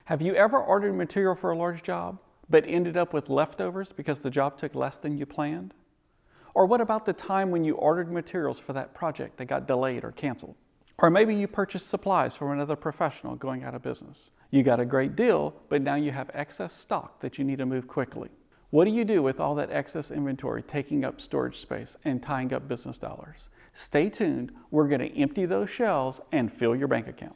Have you ever ordered material for a large job, but ended up with leftovers because the job took less than you planned? Or what about the time when you ordered materials for that project that got delayed or canceled? Or maybe you purchased supplies from another professional going out of business. You got a great deal, but now you have excess stock that you need to move quickly. What do you do with all that excess inventory taking up storage space and tying up business dollars? Stay tuned. We're going to empty those shelves and fill your bank account.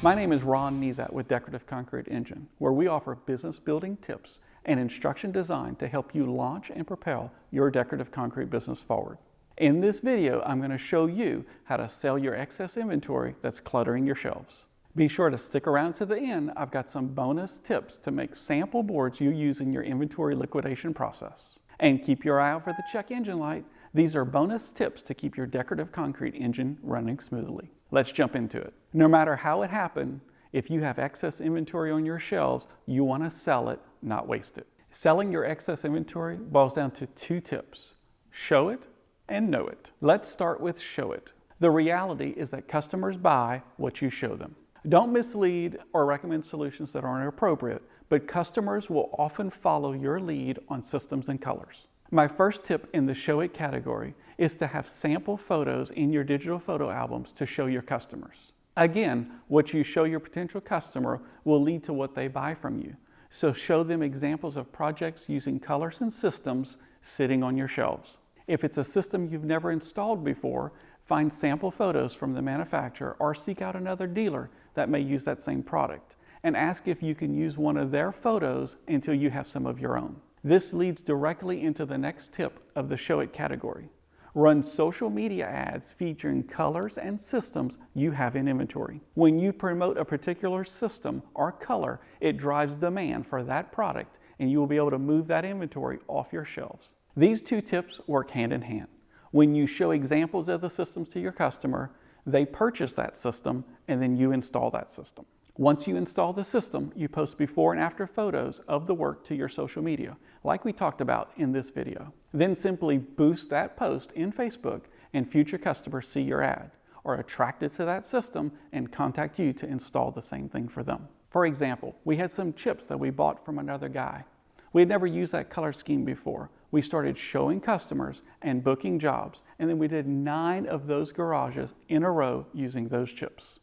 My name is Ron Nezat with Decorative Concrete Engine, where we offer business building tips and instruction design to help you launch and propel your decorative concrete business forward. In this video, I'm going to show you how to sell your excess inventory that's cluttering your shelves. Be sure to stick around to the end. I've got some bonus tips to make sample boards you use in your inventory liquidation process. And keep your eye out for the check engine light. These are bonus tips to keep your decorative concrete engine running smoothly. Let's jump into it. No matter how it happened, if you have excess inventory on your shelves, you want to sell it, not waste it. Selling your excess inventory boils down to two tips: show it and know it. Let's start with show it. The reality is that customers buy what you show them. Don't mislead or recommend solutions that aren't appropriate, but customers will often follow your lead on systems and colors. My first tip in the show it category is to have sample photos in your digital photo albums to show your customers. Again, what you show your potential customer will lead to what they buy from you. So show them examples of projects using colors and systems sitting on your shelves. If it's a system you've never installed before, find sample photos from the manufacturer or seek out another dealer that may use that same product and ask if you can use one of their photos until you have some of your own. This leads directly into the next tip of the show it category. Run social media ads featuring colors and systems you have in inventory. When you promote a particular system or color, it drives demand for that product and you will be able to move that inventory off your shelves. These two tips work hand in hand. When you show examples of the systems to your customer, they purchase that system and then you install that system. Once you install the system, you post before and after photos of the work to your social media, like we talked about in this video. Then simply boost that post in Facebook and future customers see your ad, are attracted to that system and contact you to install the same thing for them. For example, we had some chips that we bought from another guy. We had never used that color scheme before. We started showing customers and booking jobs, and then we did 9 of those garages in a row using those chips.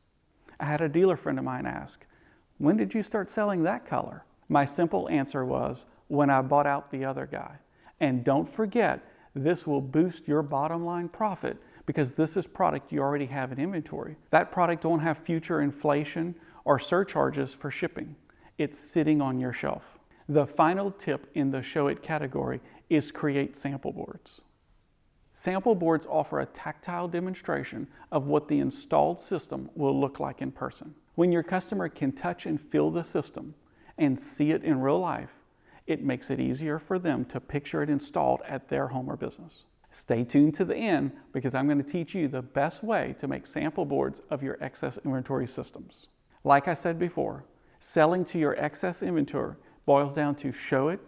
I had a dealer friend of mine ask, "When did you start selling that color?" My simple answer was, when I bought out the other guy. And don't forget, this will boost your bottom line profit because this is product you already have in inventory. That product won't have future inflation or surcharges for shipping. It's sitting on your shelf. The final tip in the show it category is create sample boards. Sample boards offer a tactile demonstration of what the installed system will look like in person. When your customer can touch and feel the system and see it in real life, it makes it easier for them to picture it installed at their home or business. Stay tuned to the end because I'm going to teach you the best way to make sample boards of your excess inventory systems. Like I said before, selling to your excess inventory boils down to show it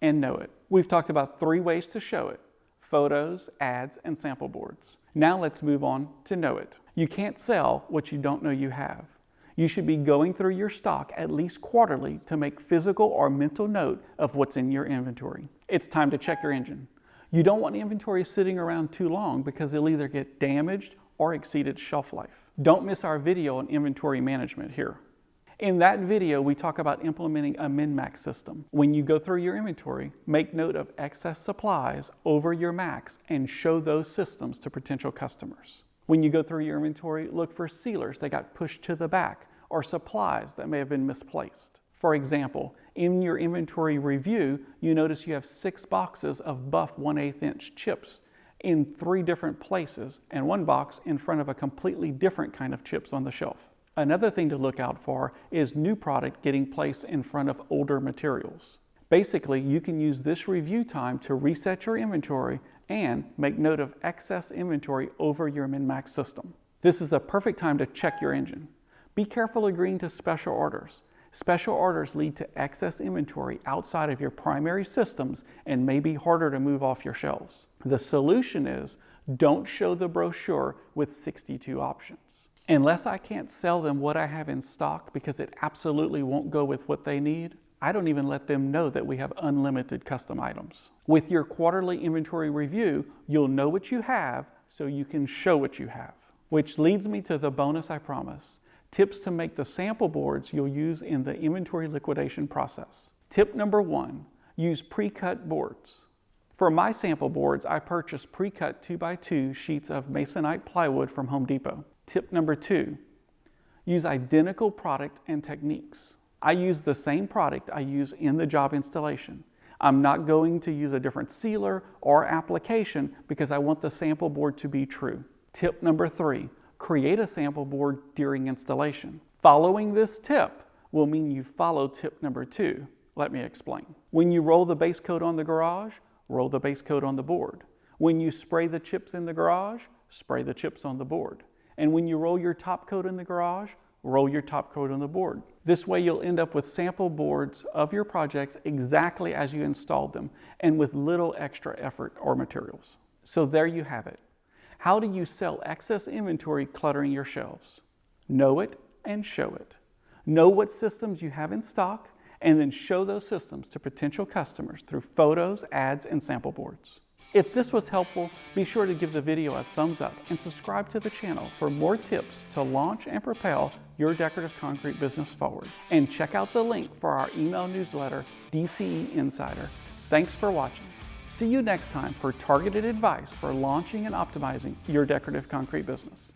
and know it. We've talked about 3 ways to show it: photos, ads, and sample boards. Now let's move on to know it. You can't sell what you don't know you have. You should be going through your stock at least quarterly to make physical or mental note of what's in your inventory. It's time to check your engine. You don't want inventory sitting around too long because it'll either get damaged or exceed its shelf life. Don't miss our video on inventory management here. In that video, we talk about implementing a min-max system. When you go through your inventory, make note of excess supplies over your max and show those systems to potential customers. When you go through your inventory, look for sealers that got pushed to the back or supplies that may have been misplaced. For example, in your inventory review, you notice you have 6 boxes of buff 1/8 inch chips in 3 different places and 1 box in front of a completely different kind of chips on the shelf. Another thing to look out for is new product getting placed in front of older materials. Basically, you can use this review time to reset your inventory and make note of excess inventory over your min-max system. This is a perfect time to check your engine. Be careful agreeing to special orders. Special orders lead to excess inventory outside of your primary systems and may be harder to move off your shelves. The solution is don't show the brochure with 62 options. Unless I can't sell them what I have in stock because it absolutely won't go with what they need, I don't even let them know that we have unlimited custom items. With your quarterly inventory review, you'll know what you have so you can show what you have. Which leads me to the bonus I promise. Tips to make the sample boards you'll use in the inventory liquidation process. Tip number 1, use pre-cut boards. For my sample boards, I purchased pre-cut 2x2 sheets of masonite plywood from Home Depot. Tip number 2, use identical product and techniques. I use the same product I use in the job installation. I'm not going to use a different sealer or application because I want the sample board to be true. Tip number 3, create a sample board during installation. Following this tip will mean you follow tip number 2. Let me explain. When you roll the base coat on the garage, roll the base coat on the board. When you spray the chips in the garage, spray the chips on the board. And when you roll your top coat in the garage, roll your top coat on the board. This way you'll end up with sample boards of your projects exactly as you installed them and with little extra effort or materials. So there you have it. How do you sell excess inventory cluttering your shelves? Know it and show it. Know what systems you have in stock and then show those systems to potential customers through photos, ads, and sample boards. If this was helpful, be sure to give the video a thumbs up and subscribe to the channel for more tips to launch and propel your decorative concrete business forward. And check out the link for our email newsletter, DCE Insider. Thanks for watching. See you next time for targeted advice for launching and optimizing your decorative concrete business.